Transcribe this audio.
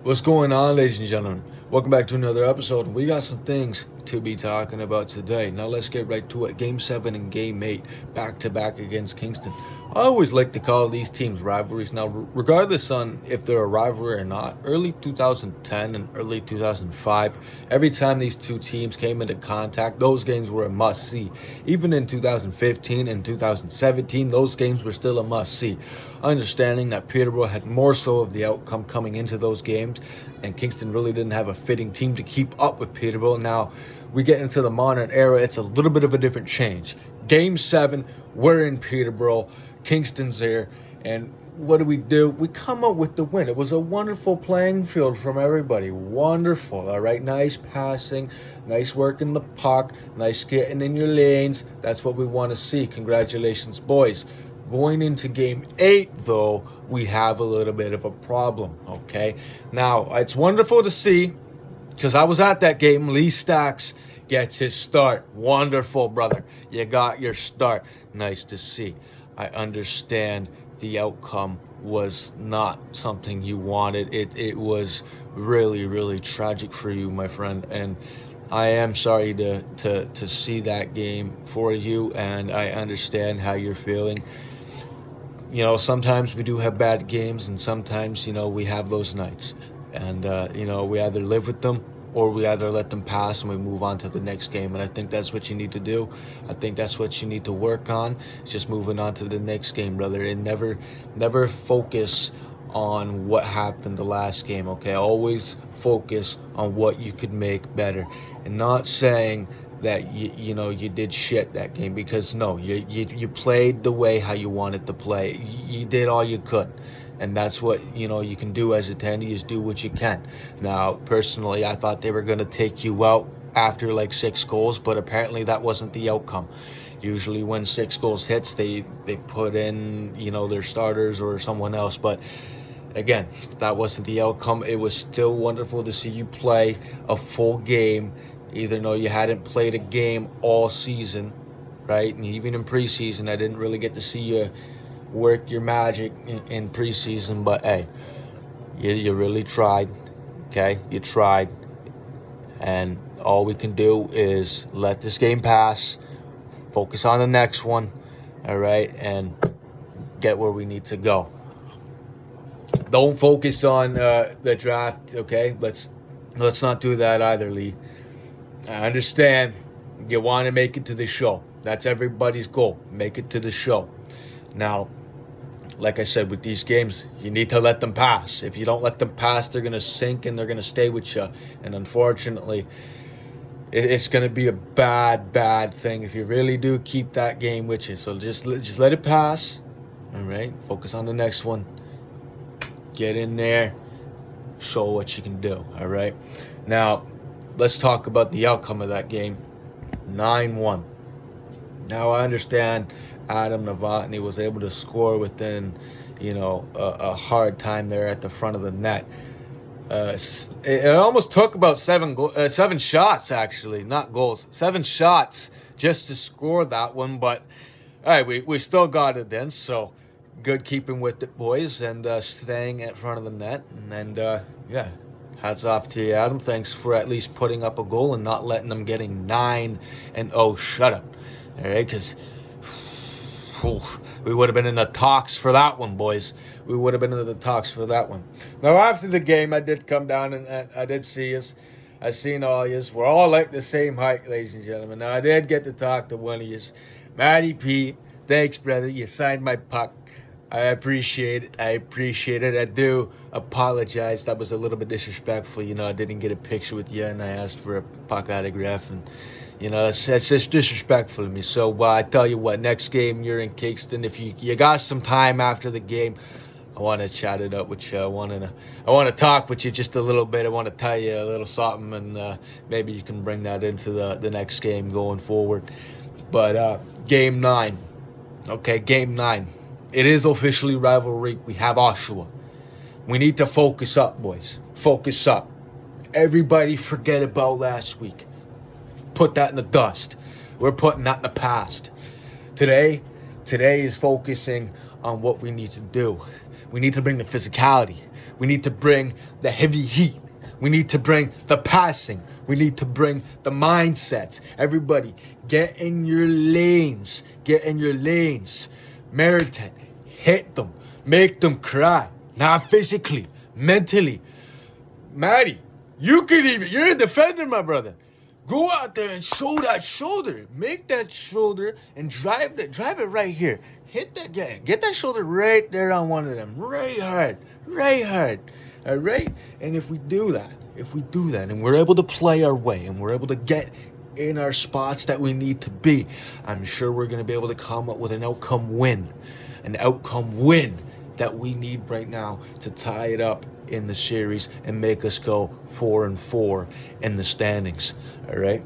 What's going on, ladies and gentlemen? Welcome back to another episode. We got some things to be talking about today. Now let's get right to it. Game 7 and Game 8, back-to-back against Kingston. I always like to call these teams rivalries. Now, regardless on if they're a rivalry or not, early 2010 and early 2005, every time these two teams came into contact, those games were a must-see. Even in 2015 and 2017, those games were still a must-see. Understanding that Peterborough had more so of the outcome coming into those games, and Kingston really didn't have a fitting team to keep up with Peterborough. Now, we get into the modern era, it's a little bit of a different change. Game 7, we're in Peterborough, Kingston's here, and what do? We come out with the win. It was a wonderful playing field from everybody. Wonderful, all right? Nice passing, nice work in the puck, nice getting in your lanes. That's what we want to see. Congratulations, boys. Going into Game 8, though, we have a little bit of a problem, okay? Now, it's wonderful to see, because I was at that game. Lee Stacks gets his start. Wonderful, brother. You got your start. Nice to see. I understand the outcome was not something you wanted. It was really, really tragic for you, my friend, and I am sorry to see that game for you, and I understand how you're feeling. You know, sometimes we do have bad games, and sometimes, we have those nights. And, we either live with them or we either let them pass and we move on to the next game. And I think that's what you need to do. I think that's what you need to work on. It's just moving on to the next game, brother. And never focus on what happened the last game, okay? Always focus on what you could make better. And not saying that you did shit that game, because no, you played the way how you wanted to play. You did all you could, and that's what you can do as a 10. You just do what you can. Now, personally, I thought they were going to take you out after like 6 goals, but apparently that wasn't the outcome. Usually when 6 goals hits, they put in their starters or someone else, but again, that wasn't the outcome. It was still wonderful to see you play a full game, even though you hadn't played a game all season, right? And even in preseason, I didn't really get to see you work your magic in preseason. But hey, you really tried, okay? You tried. And all we can do is let this game pass, focus on the next one, all right? And get where we need to go. Don't focus on the draft, okay? Let's not do that either, Lee. I understand you want to make it to the show. That's everybody's goal. Make it to the show. Now, like I said, with these games, you need to let them pass. If you don't let them pass, they're going to sink and they're going to stay with you. And unfortunately, it's going to be a bad thing if you really do keep that game with you. So just let it pass. All right? Focus on the next one. Get in there. Show what you can do. All right? Now, let's talk about the outcome of that game. 9-1. Now, I understand Adam Novotny was able to score within, a hard time there at the front of the net. It almost took about 7 shots, actually, not goals. 7 shots just to score that one, but all right, we still got it in, so good keeping with it, boys, and staying in front of the net. And yeah, hats off to you, Adam. Thanks for at least putting up a goal and not letting them getting 9-0 shutout. All right, because we would have been in the talks for that one, boys. We would have been in the talks for that one. Now, after the game, I did come down and I did see us. I seen all yous. We're all like the same height, ladies and gentlemen. Now, I did get to talk to one of yous. Matty P, thanks, brother. You signed my puck. I appreciate it. I do apologize. That was a little bit disrespectful. I didn't get a picture with you, and I asked for a puck autograph, and that's just disrespectful to me. So I tell you what, next game you're in Kingston. If you got some time after the game, I want to chat it up with you. I want to talk with you just a little bit. I want to tell you a little something, and maybe you can bring that into the next game going forward. But Game 9. Okay, Game 9. It is officially rivalry. We have Oshawa. We need to focus up, boys. Focus up. Everybody forget about last week. Put that in the dust. We're putting that in the past. Today is focusing on what we need to do. We need to bring the physicality. We need to bring the heavy heat. We need to bring the passing. We need to bring the mindsets. Everybody, get in your lanes. Get in your lanes. Meritan, hit them. Make them cry. Not physically, mentally. Maddie, you're a defender, my brother. Go out there and show that shoulder. Make that shoulder and drive it right here. Hit that guy. Get that shoulder right there on one of them. Right hard. All right? And if we do that, and we're able to play our way, and we're able to get in our spots that we need to be, I'm sure we're going to be able to come up with an outcome win that we need right now to tie it up in the series and make us go 4-4 in the standings. All right?